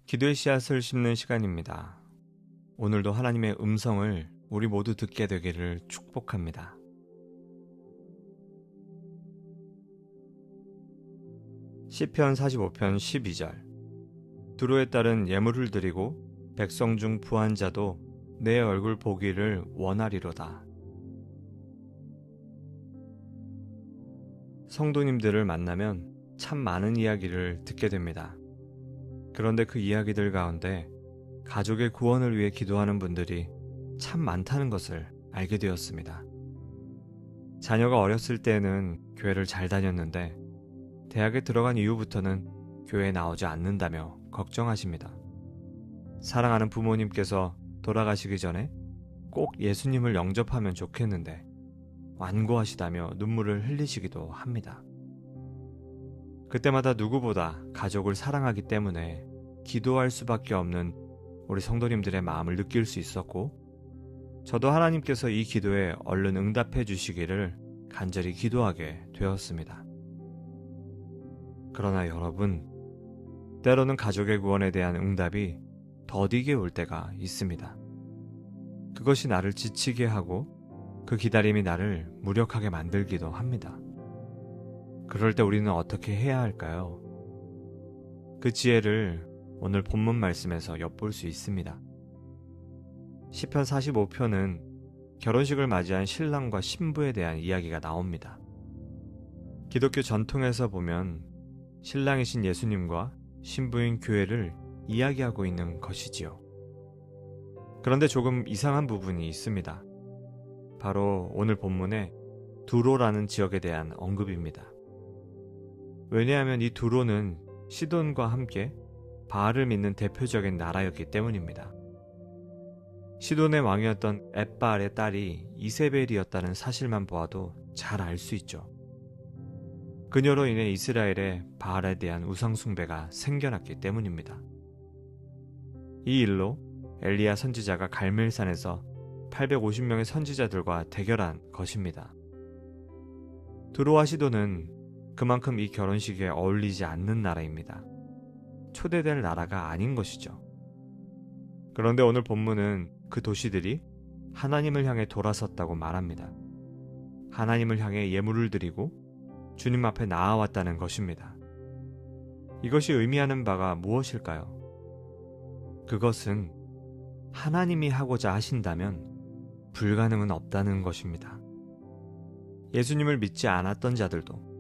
기도의 씨앗을 심는 시간입니다. 오늘도 하나님의 음성을 우리 모두 듣게 되기를 축복합니다. 시편 45편 12절. 두로에 따른 예물을 드리고 백성 중 부한 자도 내 얼굴 보기를 원하리로다. 성도님들을 만나면 참 많은 이야기를 듣게 됩니다. 그런데 그 이야기들 가운데 가족의 구원을 위해 기도하는 분들이 참 많다는 것을 알게 되었습니다. 자녀가 어렸을 때는 교회를 잘 다녔는데 대학에 들어간 이후부터는 교회에 나오지 않는다며 걱정하십니다. 사랑하는 부모님께서 돌아가시기 전에 꼭 예수님을 영접하면 좋겠는데 완고하시다며 눈물을 흘리시기도 합니다. 그때마다 누구보다 가족을 사랑하기 때문에 기도할 수밖에 없는 우리 성도님들의 마음을 느낄 수 있었고, 저도 하나님께서 이 기도에 얼른 응답해 주시기를 간절히 기도하게 되었습니다. 그러나 여러분, 때로는 가족의 구원에 대한 응답이 더디게 올 때가 있습니다. 그것이 나를 지치게 하고 그 기다림이 나를 무력하게 만들기도 합니다. 그럴 때 우리는 어떻게 해야 할까요? 그 지혜를 오늘 본문 말씀에서 엿볼 수 있습니다. 시편 45편은 결혼식을 맞이한 신랑과 신부에 대한 이야기가 나옵니다. 기독교 전통에서 보면 신랑이신 예수님과 신부인 교회를 이야기하고 있는 것이지요. 그런데 조금 이상한 부분이 있습니다. 바로 오늘 본문의 두로라는 지역에 대한 언급입니다. 왜냐하면 이 두로는 시돈과 함께 바알을 믿는 대표적인 나라였기 때문입니다. 시돈의 왕이었던 앳바알의 딸이 이세벨이었다는 사실만 보아도 잘 알 수 있죠. 그녀로 인해 이스라엘에 바알에 대한 우상숭배가 생겨났기 때문입니다. 이 일로 엘리야 선지자가 갈멜산에서 850명의 선지자들과 대결한 것입니다. 두로와 시돈은 그만큼 이 결혼식에 어울리지 않는 나라입니다. 초대될 나라가 아닌 것이죠. 그런데 오늘 본문은 그 도시들이 하나님을 향해 돌아섰다고 말합니다. 하나님을 향해 예물을 드리고 주님 앞에 나아왔다는 것입니다. 이것이 의미하는 바가 무엇일까요? 그것은 하나님이 하고자 하신다면 불가능은 없다는 것입니다. 예수님을 믿지 않았던 자들도,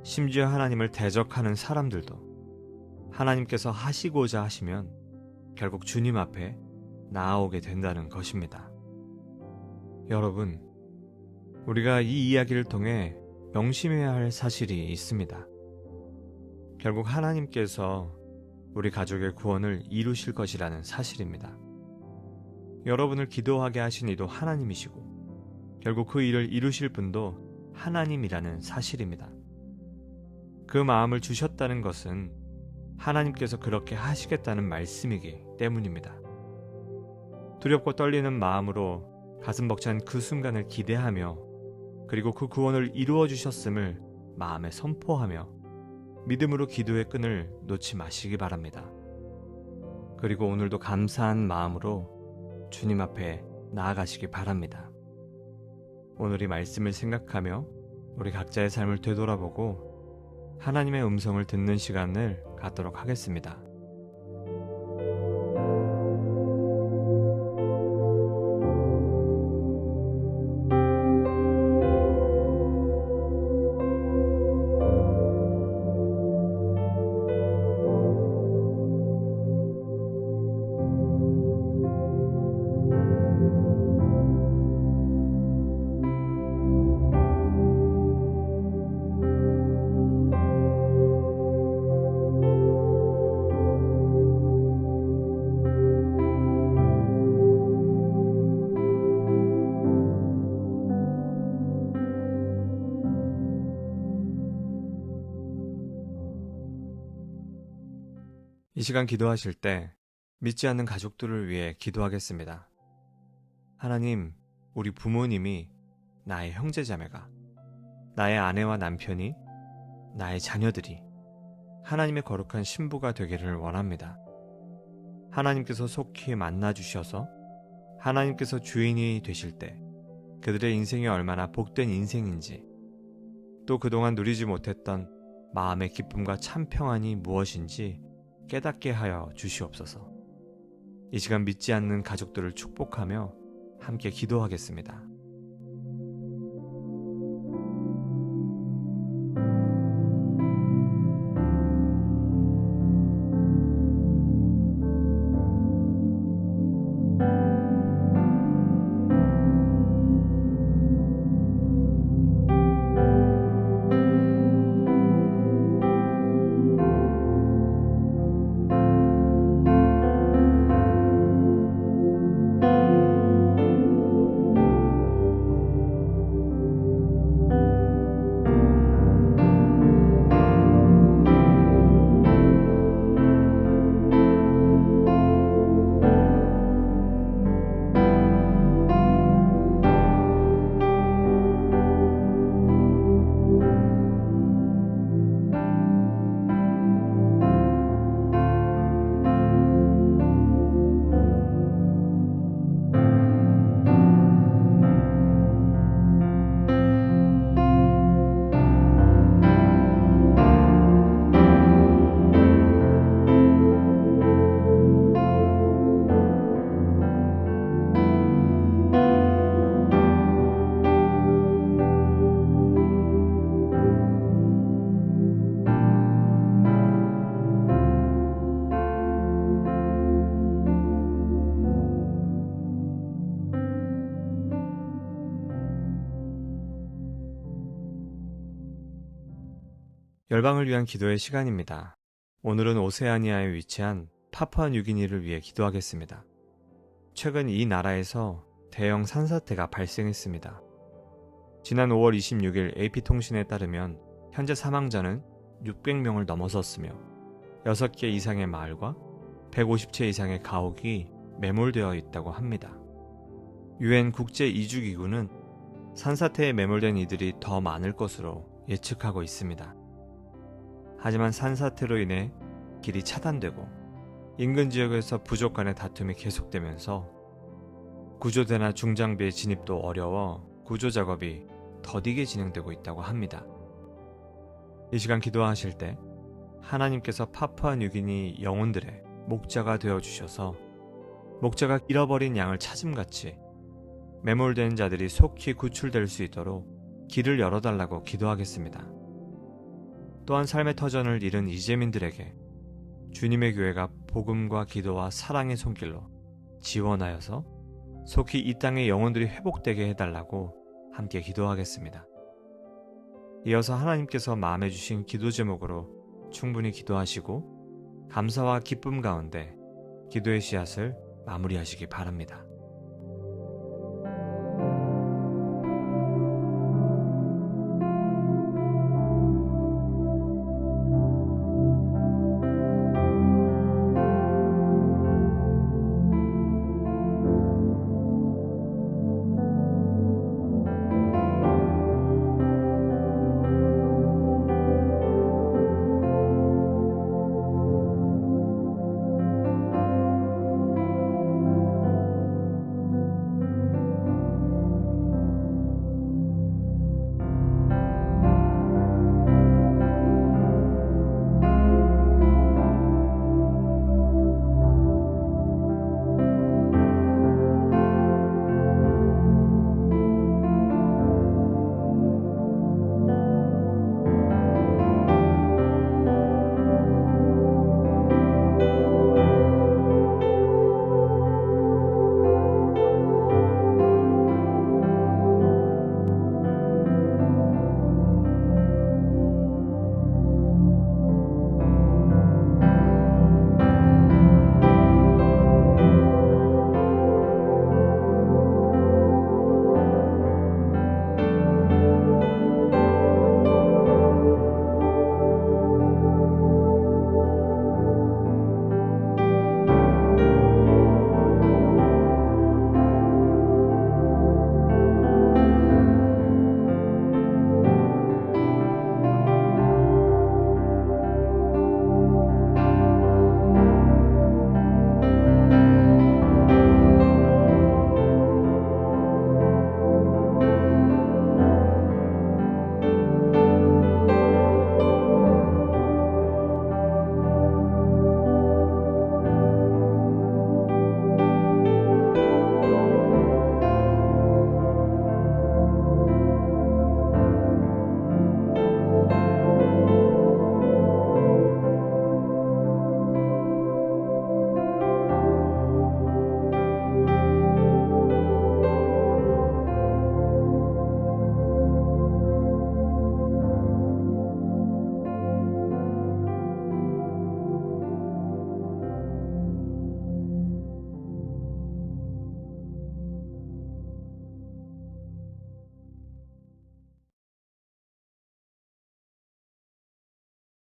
심지어 하나님을 대적하는 사람들도 하나님께서 하시고자 하시면 결국 주님 앞에 나아오게 된다는 것입니다. 여러분, 우리가 이 이야기를 통해 명심해야 할 사실이 있습니다. 결국 하나님께서 우리 가족의 구원을 이루실 것이라는 사실입니다. 여러분을 기도하게 하신 이도 하나님이시고 결국 그 일을 이루실 분도 하나님이라는 사실입니다. 그 마음을 주셨다는 것은 하나님께서 그렇게 하시겠다는 말씀이기 때문입니다. 두렵고 떨리는 마음으로 가슴 벅찬 그 순간을 기대하며, 그리고 그 구원을 이루어 주셨음을 마음에 선포하며 믿음으로 기도의 끈을 놓지 마시기 바랍니다. 그리고 오늘도 감사한 마음으로 주님 앞에 나아가시기 바랍니다. 오늘 이 말씀을 생각하며 우리 각자의 삶을 되돌아보고 하나님의 음성을 듣는 시간을 갖도록 하겠습니다. 이 시간 기도하실 때 믿지 않는 가족들을 위해 기도하겠습니다. 하나님, 우리 부모님이, 나의 형제자매가, 나의 아내와 남편이, 나의 자녀들이 하나님의 거룩한 신부가 되기를 원합니다. 하나님께서 속히 만나 주셔서 하나님께서 주인이 되실 때 그들의 인생이 얼마나 복된 인생인지, 또 그동안 누리지 못했던 마음의 기쁨과 참 평안이 무엇인지 깨닫게 하여 주시옵소서. 이 시간 믿지 않는 가족들을 축복하며 함께 기도하겠습니다. 열방을 위한 기도의 시간입니다. 오늘은 오세아니아에 위치한 파푸아뉴기니를 위해 기도하겠습니다. 최근 이 나라에서 대형 산사태가 발생했습니다. 지난 5월 26일 AP통신에 따르면 현재 사망자는 600명을 넘어섰으며 6개 이상의 마을과 150채 이상의 가옥이 매몰되어 있다고 합니다. UN 국제이주기구는 산사태에 매몰된 이들이 더 많을 것으로 예측하고 있습니다. 하지만 산사태로 인해 길이 차단되고 인근 지역에서 부족 간의 다툼이 계속되면서 구조대나 중장비의 진입도 어려워 구조 작업이 더디게 진행되고 있다고 합니다. 이 시간 기도하실 때 하나님께서 파푸아뉴기니 영혼들의 목자가 되어주셔서 목자가 잃어버린 양을 찾음같이 매몰된 자들이 속히 구출될 수 있도록 길을 열어달라고 기도하겠습니다. 또한 삶의 터전을 잃은 이재민들에게 주님의 교회가 복음과 기도와 사랑의 손길로 지원하여서 속히 이 땅의 영혼들이 회복되게 해달라고 함께 기도하겠습니다. 이어서 하나님께서 마음에 주신 기도 제목으로 충분히 기도하시고 감사와 기쁨 가운데 기도의 씨앗을 마무리하시기 바랍니다.